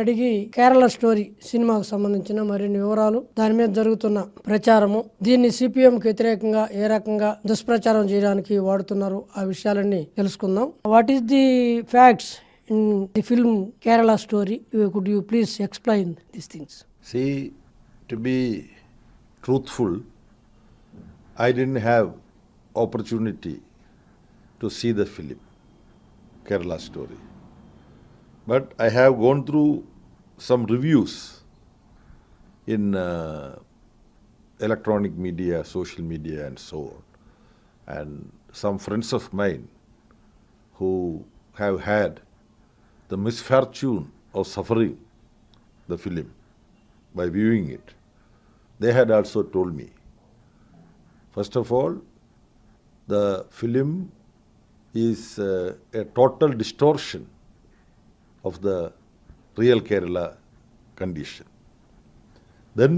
అడిగి కేరళ స్టోరీ సినిమాకు సంబంధించిన మరిన్ని వివరాలు, దాని మీద జరుగుతున్న ప్రచారము, దీన్ని సిపిఎంకి వ్యతిరేకంగా ఏ రకంగా దుష్ప్రచారం చేయడానికి వాడుతున్నారు, ఆ విషయాలన్నీ తెలుసుకుందాం. What is the facts in the film Kerala Story? Could you please explain these things? See, to be truthful, I didn't have opportunity to see the film Kerala Story, but I have gone through some reviews in electronic media, social media and so on, and some friends of mine who have had the misfortune of suffering the film by viewing it, they had also told me, first of all, the film is a total distortion of the real Kerala condition. Then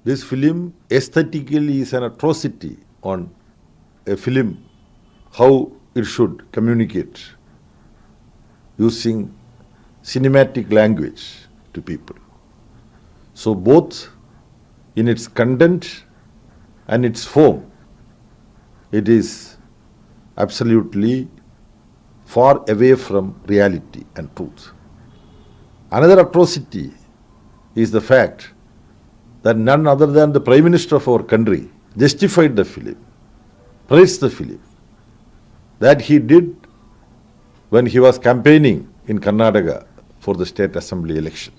this film aesthetically is an atrocity on a film, how it should communicate using cinematic language to people. So both in its content and its form, it is absolutely far away from reality and truth. Another atrocity is the fact that none other than the Prime Minister of our country justified the film, praised the film, that he did when he was campaigning in Karnataka for the state assembly election.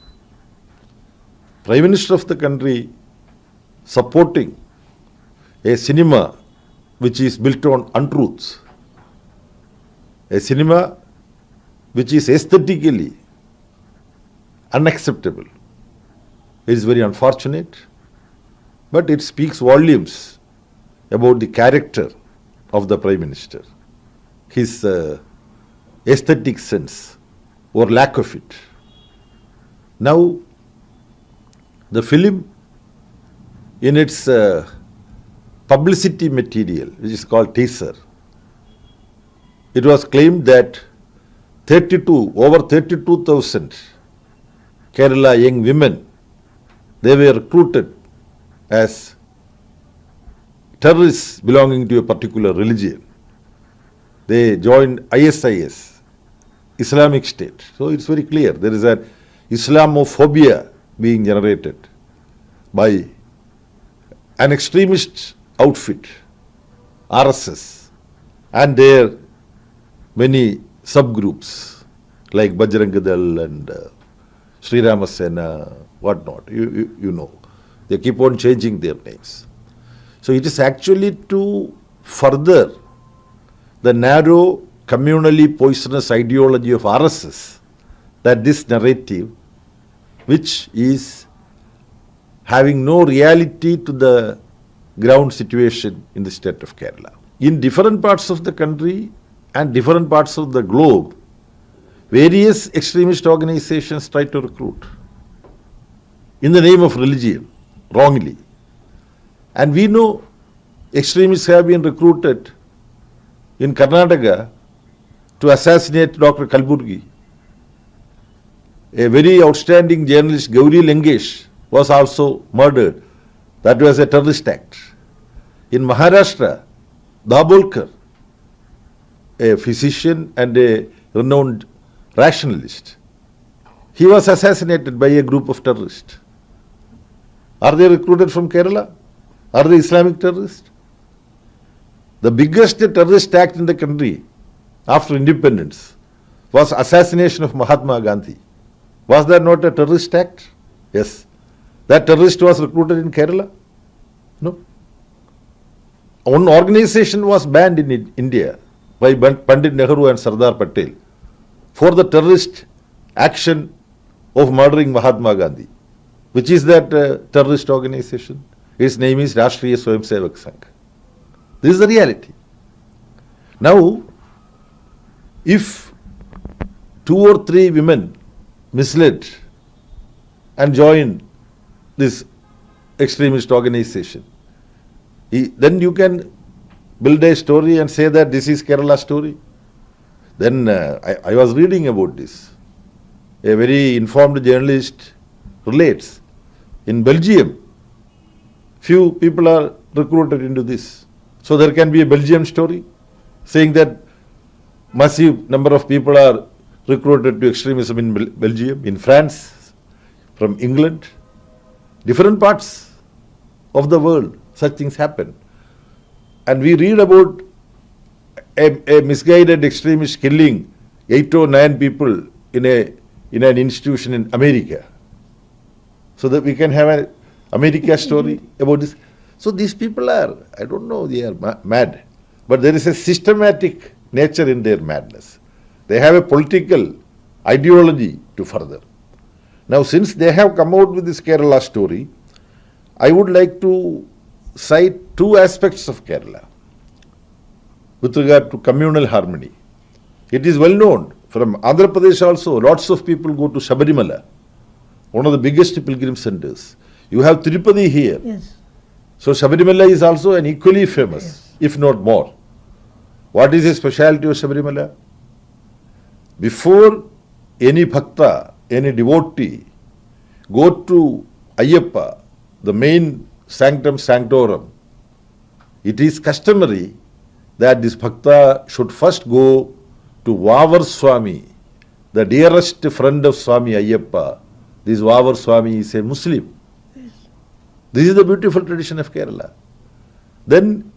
Prime Minister of the country supporting a cinema which is built on untruths, a cinema which is aesthetically unacceptable. It is very unfortunate, but it speaks volumes about the character of the Prime Minister, his aesthetic sense or lack of it. Now, the film in its publicity material, which is called teaser, it was claimed that over 32,000 Kerala young women, they were recruited as terrorists belonging to a particular religion. They joined ISIS, Islamic State. So it's very clear there is an Islamophobia being generated by an extremist outfit, RSS, and their many subgroups like Bajrang Dal and Sri Ramasena, whatnot. You know, they keep on changing their names. So it is actually to further the narrow, communally poisonous ideology of RSS that this narrative, which is having no reality to the ground situation in the state of Kerala. In different parts of the country and different parts of the globe, various extremist organizations try to recruit in the name of religion, wrongly. And we know extremists have been recruited in Karnataka to assassinate Dr. Kalburgi. A very outstanding journalist, Gauri Langesh, was also murdered. That was a terrorist act. In Maharashtra, Dabolkar, a physician and a renowned rationalist, he was assassinated by a group of terrorists. Are they recruited from Kerala? Are they Islamic terrorists? The biggest terrorist act in the country after independence was assassination of Mahatma Gandhi. Was that not a terrorist act? Yes. That terrorist was recruited in Kerala? No. One organization was banned in India by Pandit Nehru and Sardar Patel for the terrorist action of murdering Mahatma Gandhi. Which is that terrorist organization? Its name is Rashtriya Swayamsevak Sangh. This is the reality. Now, if 2 or 3 women misled and join this extremist organization, then you can build a story and say that this is Kerala story. Then I was reading about this. a very informed journalist relates. In Belgium, few people are recruited into this. So there can be a Belgium story saying that massive number of people are recruited to extremism in Belgium, in France, from England, different parts of the world, such things happen. And we read about a misguided extremist killing 8 or 9 people in an institution in America. So that we can have an America story about this. So these people are, I don't know, they are mad. But there is a systematic nature in their madness. They have a political ideology to further. Now, since they have come out with this Kerala story, I would like to cite 2 aspects of Kerala with regard to communal harmony. It is well known from Andhra Pradesh also, lots of people go to Sabarimala, one of the biggest pilgrim centers. You have Tirupati here. Yes. So Sabarimala is also an equally famous, if not more. What is the speciality of Sabarimala? Before any bhakta, any devotee go to Ayyappa, the main sanctum sanctorum, it is customary that this bhakta should first go to Vavar Swami, the dearest friend of Swami Ayyappa. This Vavar Swami is a Muslim. This is the beautiful tradition of Kerala. Then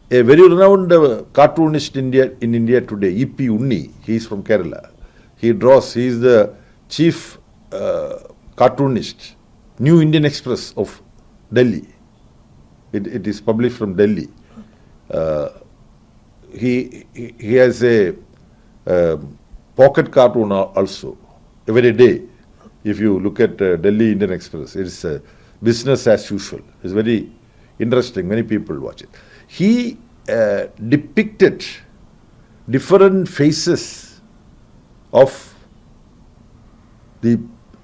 a very renowned cartoonist in India today, E.P. Unni, he is from Kerala. He draws, he is the chief cartoonist, New Indian Express of Delhi. It is published from Delhi. He has a pocket cartoon also, every day. If you look at Delhi Indian Express, it's business as usual. It's very interesting. Many people watch it. He depicted different phases of the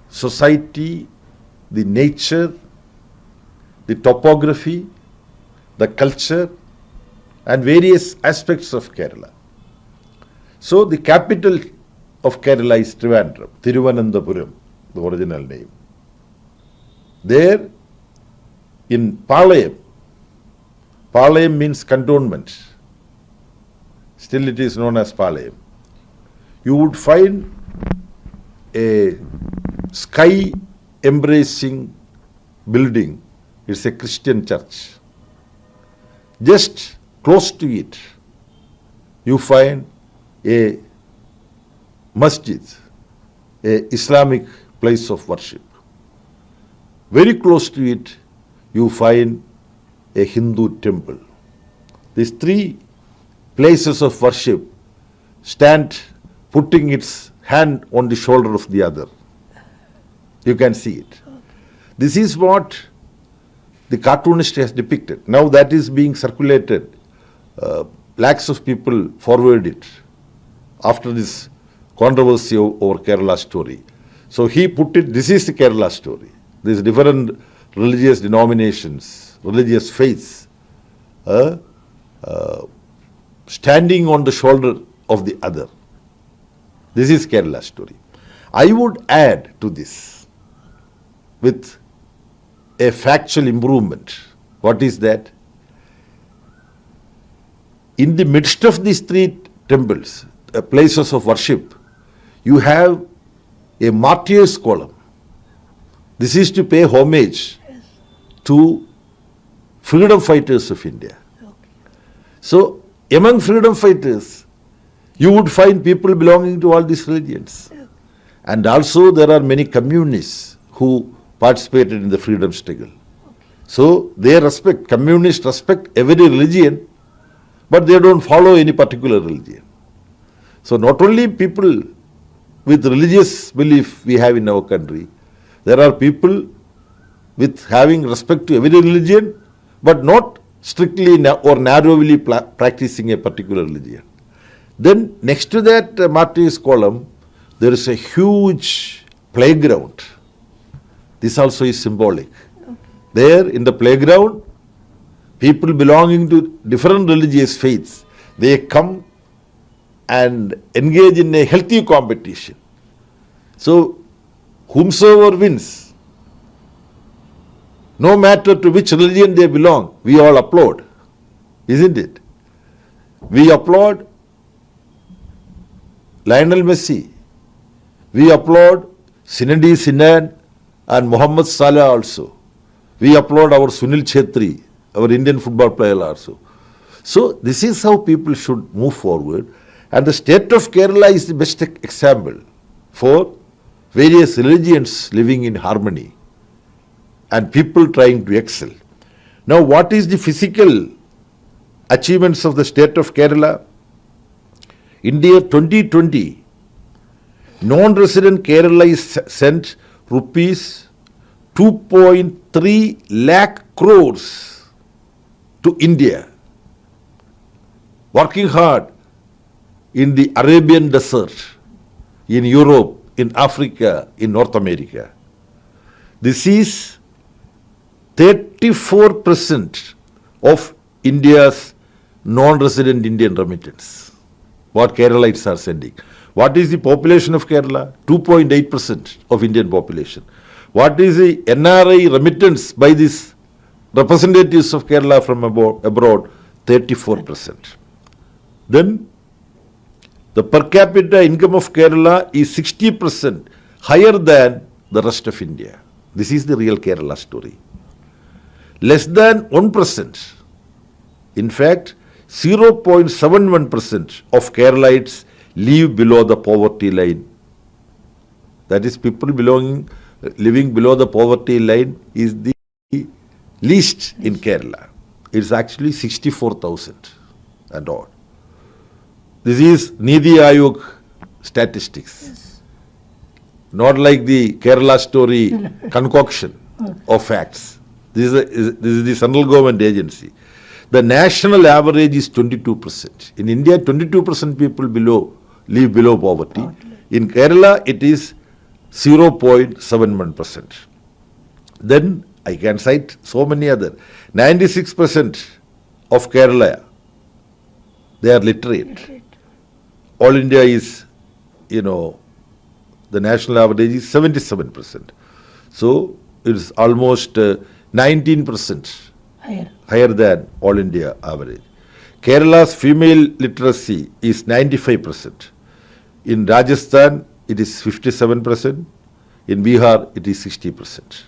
society, the nature, the topography, the culture, and various aspects of Kerala. So the capital of Kerala is Trivandrum, Thiruvananthapuram, the original name. There in Palayam, Palayam means cantonment. Still it is known as Palayam. You would find a sky embracing building. It's a Christian church. Just close to it, you find a masjid, a Islamic place of worship. Very close to it, you find a Hindu temple. These 3 places of worship stand putting its hand on the shoulder of the other. You can see it. This is what the cartoonist has depicted. Now that is being circulated. Lakhs of people forward it after this controversy over Kerala story. So he put it, this is the Kerala story. These different religious denominations, religious faiths, standing on the shoulder of the other. This is Kerala story. I would add to this with a factual improvement. What is that? In the midst of these 3 temples, places of worship, you have a martyrs column. This is to pay homage to freedom fighters of India. So among freedom fighters, you would find people belonging to all these religions. And also there are many communists who participated in the freedom struggle. So they respect, communists respect every religion, but they don't follow any particular religion. So not only people with religious belief we have in our country, there are people with having respect to every religion, but not strictly or narrowly practicing a particular religion. Then next to that martyrs column, there is a huge playground. This also is symbolic. There in the playground, people belonging to different religious faiths, they come and engage in a healthy competition. So, whomsoever wins, no matter to which religion they belong, we all applaud, isn't it? We applaud Lionel Messi. We applaud Zinedine Zidane and Mohammad Salah also. We applaud our Sunil Chhetri, our Indian football player also. So this is how people should move forward. And the state of Kerala is the best example for various religions living in harmony and people trying to excel. Now, what is the physical achievements of the state of Kerala? In the year 2020, non-resident Kerala is sent rupees 2.3 lakh crores to India, working hard in the Arabian desert, in Europe, in Africa, in North America. This is 34% of India's non-resident Indian remittance, what Keralites are sending. What is the population of Kerala? 2.8% of Indian population. What is the NRI remittance by these representatives of Kerala from abroad? 34%. Then the per capita income of Kerala is 60% higher than the rest of India. This is the real Kerala story. Less than 1%, in fact, 0.71% of Keralites live below the poverty line. That is, people living below the poverty line is the least in Kerala. It's actually 64,000 and odd. This is Niti Aayog statistics. Not like the Kerala story concoction of facts. This is the central government agency. The national average is 22%. In India, 22% people live below poverty. In Kerala, it is 0.71%. Then I can cite so many other. 96% of Kerala, they are literate. All India is, the national average is 77%. So it is almost 19% higher than all India average. Kerala's female literacy is 95%. In Rajasthan, it is 57%. In Bihar, it is 60%.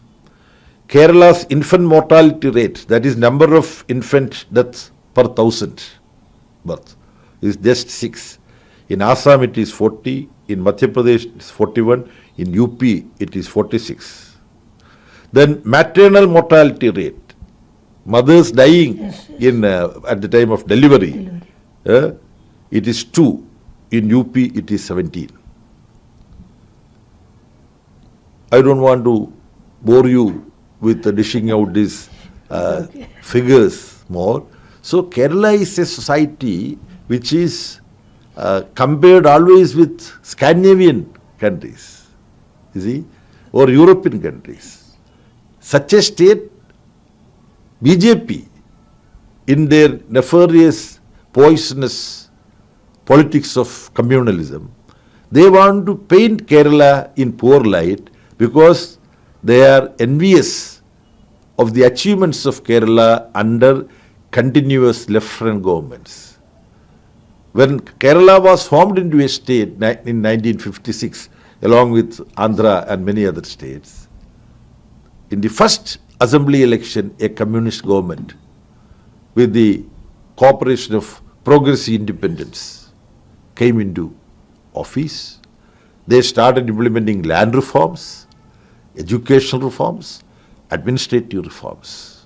Kerala's infant mortality rate, that is number of infant deaths per 1,000 births, is just 6. In Assam, it is 40. In Madhya Pradesh, it is 41. In UP, it is 46. Then maternal mortality rate, mothers dying at the time of delivery, it is 2. In UP, it is 17. I don't want to bore you with dishing out these figures more. So Kerala is a society which is compared always with Scandinavian countries, you see, or European countries. Such a state, BJP, in their nefarious, poisonous politics of communalism, they want to paint Kerala in poor light because they are envious of the achievements of Kerala under continuous left-front governments. When Kerala was formed into a state in 1956, along with Andhra and many other states, in the first assembly election, a communist government with the cooperation of progressive independents came into office. They started implementing land reforms, educational reforms, administrative reforms.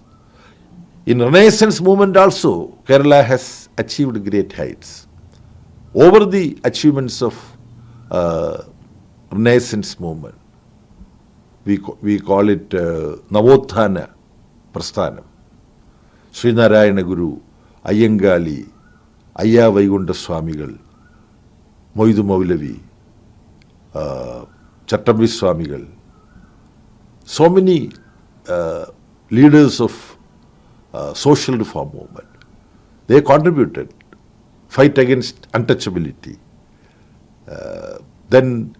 In Renaissance movement also, Kerala has achieved great heights. Over the achievements of Renaissance movement, we call it Navothana Prasthanam. Srinarayana Guru, Ayyangali, Ayya Vaikunta Swamigal, Moidu Maulavi, Chattambi Swamigal, so many leaders of social reform movement. They contributed, fight against untouchability. Then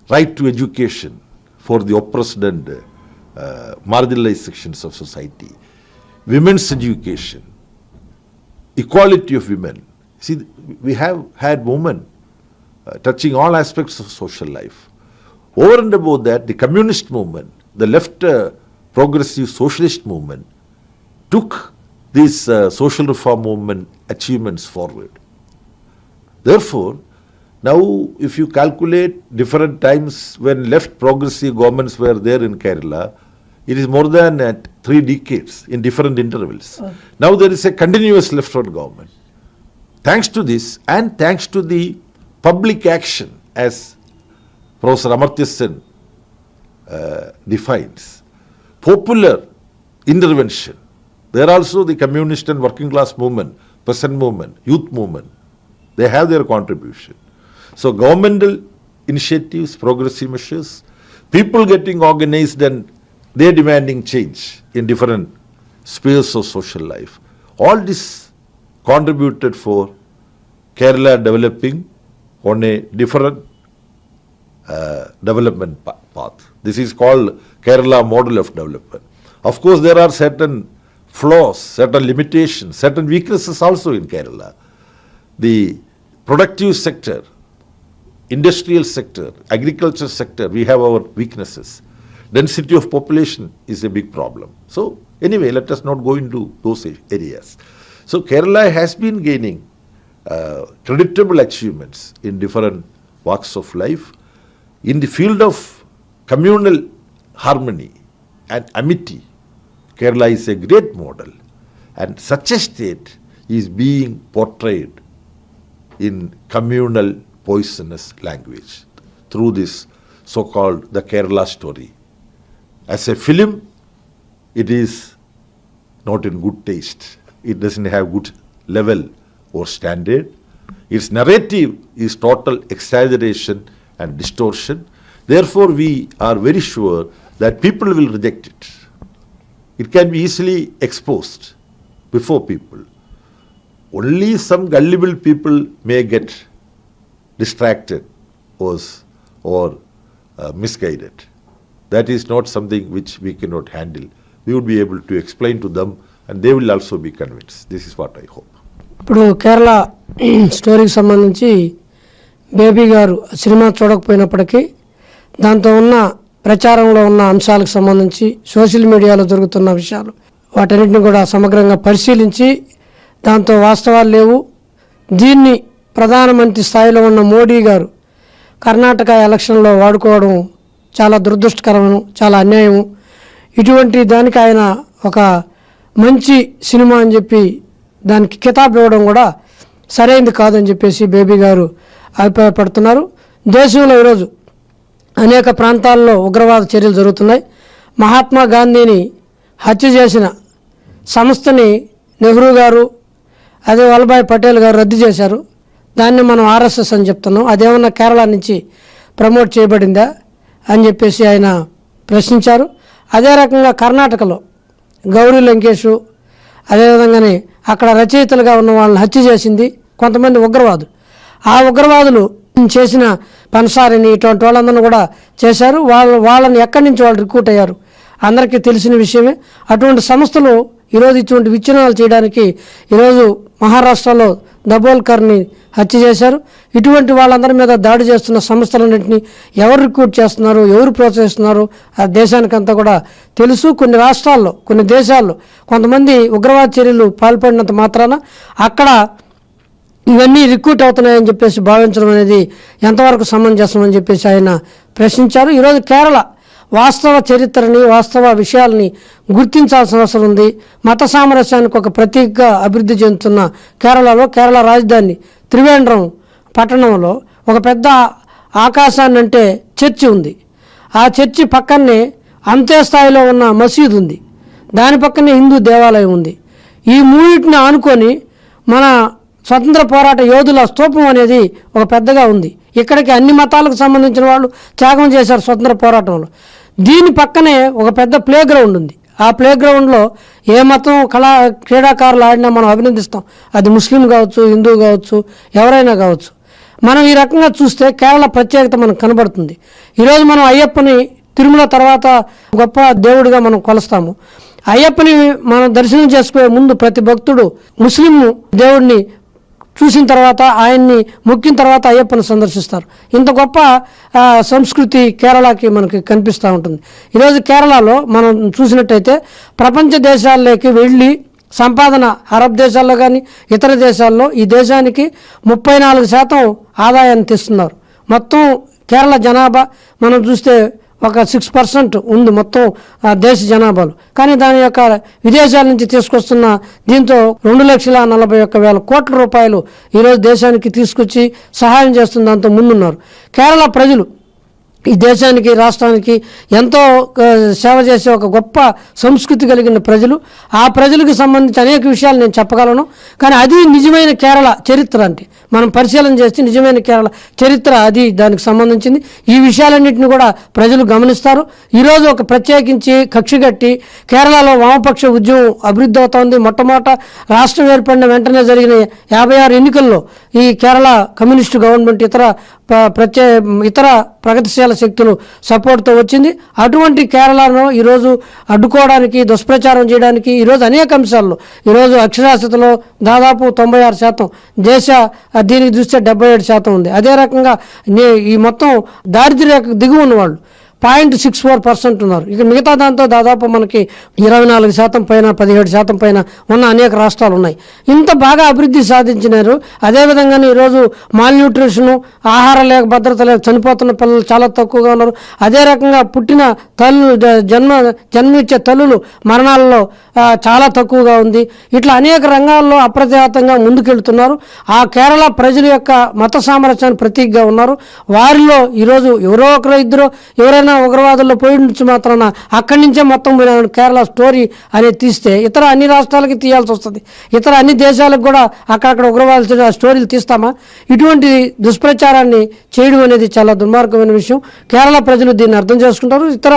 right to education for the oppressed and marginalized sections of society, women's education, equality of women. See, we have had women touching all aspects of social life. Over and above that, the communist movement, the left progressive socialist movement took these social reform movement achievements forward. Therefore, now if you calculate different times when left progressive governments were there in Kerala, it is more than 3 decades in different intervals. Now there is a continuous left-wing government. Thanks to this and thanks to the public action, as Professor Amartya Sen defines, popular intervention. There also the communist and working class movement, peasant movement, youth movement, they have their contribution. So governmental initiatives, progressive measures, people getting organized and they demanding change in different spheres of social life. All this contributed for Kerala developing on a different development path. This is called Kerala model of development. Of course, there are certain flaws, certain limitations, certain weaknesses also in Kerala. The productive sector, industrial sector, agriculture sector, we have our weaknesses. Density of population is a big problem. So anyway, let us not go into those areas. So Kerala has been gaining creditable achievements in different walks of life. In the field of communal harmony and amity, Kerala is a great model, and such a state is being portrayed in communal poisonous language through this so-called the Kerala story. As a film, it is not in good taste. It doesn't have good level or standard. Its narrative is total exaggeration and distortion. Therefore, we are very sure that people will reject it. It can be easily exposed before people. Only some gullible people may get distracted or misguided. That is not something which we cannot handle. We would be able to explain to them and they will also be convinced. This is what I hope. ఇప్పుడు కేరళ స్టోరీకి సంబంధించి baby గారు cinema చూడకపోయినప్పటికీ దాంతో ఉన్న ప్రచారంలో ఉన్న అంశాలకు సంబంధించి సోషల్ మీడియాలో జరుగుతున్న విషయాలు వాటన్నిటిని కూడా సమగ్రంగా పరిశీలించి దాంతో వాస్తవాలు లేవు, దీన్ని ప్రధానమంత్రి స్థాయిలో ఉన్న మోడీ గారు కర్ణాటక ఎలక్షన్లో వాడుకోవడం చాలా దురదృష్టకరము, చాలా అన్యాయము, ఇటువంటి దానికి ఆయన ఒక మంచి సినిమా అని చెప్పి దానికి కితాబ్ ఇవ్వడం కూడా సరైనది కాదని చెప్పేసి బేబీ గారు అభిప్రాయపడుతున్నారు. దేశంలో ఈరోజు అనేక ప్రాంతాల్లో ఉగ్రవాద చర్యలు జరుగుతున్నాయి. మహాత్మా గాంధీని హత్య చేసిన సంస్థని నెహ్రూ గారు అదే వల్లభాయ్ పటేల్ గారు రద్దు చేశారు. దాన్ని మనం ఆర్ఎస్ఎస్ అని చెప్తున్నాం. అదేమన్నా కేరళ నుంచి ప్రమోట్ చేయబడిందా అని చెప్పేసి ఆయన ప్రశ్నించారు. అదే రకంగా కర్ణాటకలో గౌరీ లంకేషు, అదేవిధంగానే అక్కడ రచయితలుగా ఉన్న వాళ్ళని హత్య చేసింది కొంతమంది ఉగ్రవాదులు. ఆ ఉగ్రవాదులు చేసిన పన్సారిని ఇటువంటి వాళ్ళందరినీ కూడా చేశారు. వాళ్ళని ఎక్కడి నుంచి వాళ్ళు రిక్రూట్ అయ్యారు అందరికీ తెలిసిన విషయమే. అటువంటి సంస్థలు ఈరోజు ఇటువంటి విచ్ఛిన్నాలు చేయడానికి ఈరోజు మహారాష్ట్రలో దబోల్కర్ని హత్య చేశారు. ఇటువంటి వాళ్ళందరి మీద దాడి చేస్తున్న సంస్థలన్నింటినీ ఎవరు రిక్రూట్ చేస్తున్నారు, ఎవరు ప్రోత్సహిస్తున్నారు ఆ దేశానికంతా కూడా తెలుసు. కొన్ని రాష్ట్రాల్లో, కొన్ని దేశాల్లో కొంతమంది ఉగ్రవాద చర్యలు పాల్పడినంత మాత్రాన అక్కడ ఇవన్నీ రిక్రూట్ అవుతున్నాయని చెప్పేసి భావించడం అనేది ఎంతవరకు సమంజసం అని చెప్పేసి ఆయన ప్రశ్నించారు. ఈరోజు కేరళ వాస్తవ చరిత్రని, వాస్తవ విషయాల్ని గుర్తించాల్సిన అవసరం ఉంది. మత సామరస్యానికి ఒక ప్రతీకగా అభివృద్ధి చెందుతున్న కేరళలో, కేరళ రాజధాని త్రివేంద్రం పట్టణంలో ఒక పెద్ద ఆకాశాన్ని అంటే చర్చి ఉంది. ఆ చర్చి పక్కనే అంతే స్థాయిలో ఉన్న మసీదు ఉంది, దాని పక్కనే హిందూ దేవాలయం ఉంది. ఈ మూడింటిని ఆనుకొని మన స్వతంత్ర పోరాట యోధుల స్తూపం అనేది ఒక పెద్దగా ఉంది. ఇక్కడికి అన్ని మతాలకు సంబంధించిన వాళ్ళు త్యాగం చేశారు స్వతంత్ర పోరాటంలో. దీని పక్కనే ఒక పెద్ద ప్లే గ్రౌండ్ ఉంది. ఆ ప్లే గ్రౌండ్లో ఏ మతం క్రీడాకారులు ఆడినా మనం అభినందిస్తాం. అది ముస్లిం కావచ్చు, హిందూ కావచ్చు, ఎవరైనా కావచ్చు. మనం ఈ రకంగా చూస్తే కేరళ ప్రత్యేకత మనకు కనబడుతుంది. ఈరోజు మనం అయ్యప్పని తిరుమల తర్వాత గొప్ప దేవుడిగా మనం కొలుస్తాము. అయ్యప్పని మనం దర్శనం చేసుకునే ముందు ప్రతి భక్తుడు ముస్లిం దేవుడిని చూసిన తర్వాత ఆయన్ని మొక్కిన తర్వాత అయ్యప్పని సందర్శిస్తారు. ఇంత గొప్ప సంస్కృతి కేరళకి మనకి కనిపిస్తూ ఉంటుంది. ఈరోజు కేరళలో మనం చూసినట్టయితే ప్రపంచ దేశాల్లోకి వెళ్ళి సంపాదన అరబ్ దేశాల్లో కానీ ఇతర దేశాల్లో ఈ దేశానికి 34% ఆదాయాన్ని తెస్తున్నారు. మొత్తం కేరళ జనాభా మనం చూస్తే ఒక 6% ఉంది మొత్తం దేశ జనాభాలో. కానీ దాని యొక్క విదేశాల నుంచి తీసుకొస్తున్న దీంతో 2,41,000 కోట్ల రూపాయలు ఈరోజు దేశానికి తీసుకొచ్చి సహాయం చేస్తున్న దాంతో ముందున్నారు. కేరళ ప్రజలు ఈ దేశానికి రాష్ట్రానికి ఎంతో సేవ చేసే ఒక గొప్ప సంస్కృతి కలిగిన ప్రజలు. ఆ ప్రజలకు సంబంధించి అనేక విషయాలు నేను చెప్పగలను. కానీ అది నిజమైన కేరళ చరిత్ర అంటే మనం పరిశీలన చేస్తే నిజమైన కేరళ చరిత్ర అది దానికి సంబంధించింది. ఈ విషయాలన్నింటినీ కూడా ప్రజలు గమనిస్తారు. ఈరోజు ఒక ప్రత్యేకించి కక్షి కట్టి కేరళలో వామపక్ష ఉద్యమం అభివృద్ధి అవుతోంది. మొట్టమొదట రాష్ట్రం ఏర్పడిన వెంటనే జరిగిన 56 ఎన్నికల్లో ఈ కేరళ కమ్యూనిస్టు గవర్నమెంట్ ఇతర ప్రగతిశీల శక్తులు సపోర్ట్తో వచ్చింది. అటువంటి కేరళను ఈరోజు అడ్డుకోవడానికి దుష్ప్రచారం చేయడానికి ఈరోజు అనేక అంశాల్లో ఈరోజు అక్షరాస్యతలో దాదాపు 96%, దేశ దీనికి చూస్తే 77% ఉంది. అదే రకంగా ఈ మొత్తం దారిద్ర్య దిగువ ఉన్నవాళ్ళు 0.64% ఉన్నారు. ఇక మిగతా దాంతో దాదాపు మనకి 24% పైన 17% పైన ఉన్న అనేక రాష్ట్రాలు ఉన్నాయి. ఇంత బాగా అభివృద్ధి సాధించినారు. అదేవిధంగానే ఈరోజు మాల్న్యూట్రిషను, ఆహార లేక భద్రత లేక చనిపోతున్న పిల్లలు చాలా తక్కువగా ఉన్నారు. అదే రకంగా పుట్టిన తల్లులు జన్మించే తల్లులు మరణాలలో చాలా తక్కువగా ఉంది. ఇట్లా అనేక రంగాల్లో అప్రతిహతంగా ముందుకెళ్తున్నారు. ఆ కేరళ ప్రజల యొక్క మత సామరస్యాన్ని ప్రతీకగా ఉన్నారు. వారిలో ఈరోజు ఎవరో ఒకరు ఇద్దరు ఎవరైనా ఉగ్రవాదుల్లో పోయి నుంచి మాత్రాన అక్కడి నుంచే మొత్తం కేరళ స్టోరీ అనేది తీస్తే ఇతర అన్ని రాష్ట్రాలకి తీయాల్సి వస్తుంది. ఇతర అన్ని దేశాలకు కూడా అక్కడక్కడ ఉగ్రవాదుల స్టోరీలు తీస్తామా? ఇటువంటి దుష్ప్రచారాన్ని చేయడం అనేది చాలా దుర్మార్గమైన విషయం. కేరళ ప్రజలు దీన్ని అర్థం చేసుకుంటారు. ఇతర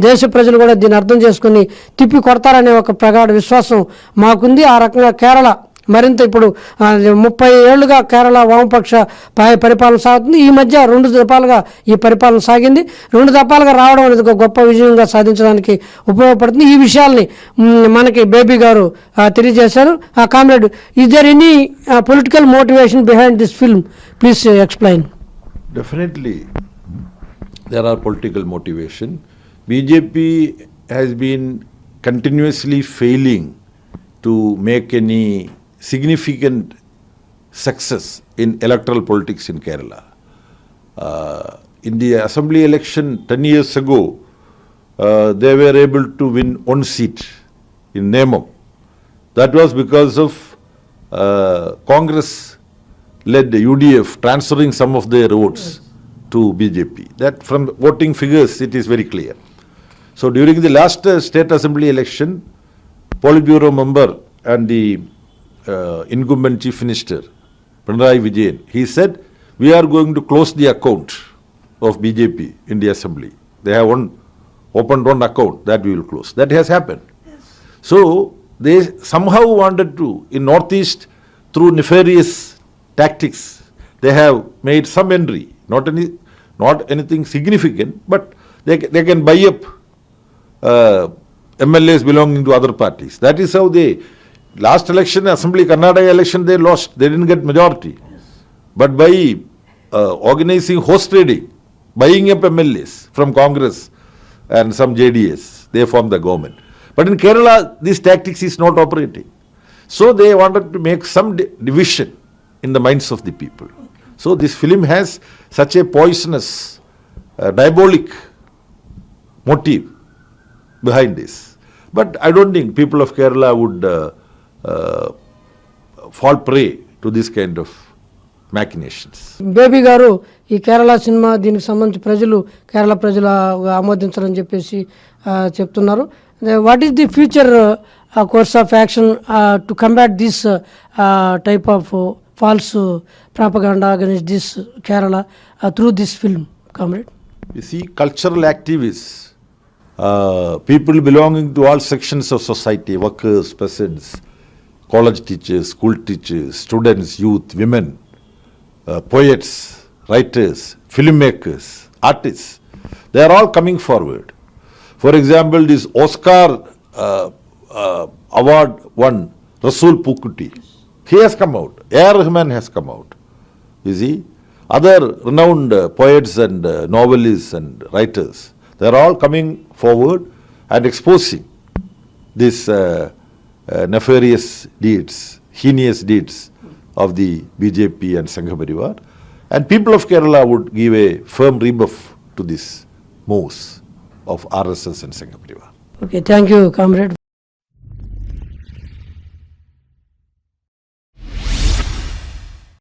దేశ ప్రజలు కూడా దీన్ని అర్థం చేసుకుని తిప్పి కొడతారనే ఒక ప్రగాఢ విశ్వాసం మాకుంది. ఆ రకంగా కేరళ మరింత ఇప్పుడు 30 ఏళ్లుగా కేరళ వామపక్ష పరిపాలన సాగుతుంది. ఈ మధ్య 2 దఫాలుగా ఈ పరిపాలన సాగింది. 2 దఫాలుగా రావడం అనేది ఒక గొప్ప విజయంగా సాధించడానికి ఉపయోగపడుతుంది. ఈ విషయాల్ని మనకి బేబీ గారు తెలియజేశారు. Comrade, is there any political motivation behind this film? Please explain. Definitely, there are political motivation. BJP has been continuously failing to make any significant success in electoral politics in Kerala. In the assembly election 10 years ago, they were able to win 1 seat in Nemam. That was because of Congress-led UDF transferring some of their votes to BJP. That from voting figures, it is very clear. So during the last state assembly election, Politburo member and the incumbent chief minister, Pinarayi Vijayan, he said, we are going to close the account of BJP in the assembly. They have opened one account that we will close. That has happened. Yes. So they somehow wanted to, in Northeast, through nefarious tactics, they have made some entry, not anything significant, but they can buy up MLAs belonging to other parties. That is how they, last election, assembly, Karnataka election, they lost. They didn't get majority. Yes. But by organizing horse trading, buying up MLAs from Congress and some JDS, they formed the government. But in Kerala, this tactics is not operating. So they wanted to make some division in the minds of the people. So this film has such a poisonous, diabolic motive behind this. But I don't think people of Kerala would fall prey to this kind of machinations. Baby గారు, ఈ Kerala cinema దీనికి సంబంధించి కేరళ ప్రజలు ఆమోదించారని చెప్పేసి చెప్తున్నారు. What is the future course of action to combat this type of false propaganda against this Kerala through this film, comrade? You see, cultural activists, people belonging to all sections of society, workers, peasants, college teachers, school teachers, students, youth, women, poets, writers, filmmakers, artists. They are all coming forward. For example, this Oscar award won Rasool Pukuti. He has come out. A.R. Rahman has come out. You see, other renowned poets and novelists and writers, they are all coming forward and exposing these nefarious deeds, heinous deeds of the BJP and Sangha Parivar. And people of Kerala would give a firm rebuff to these moves of RSS and Sangha Parivar. Okay, thank you, comrade.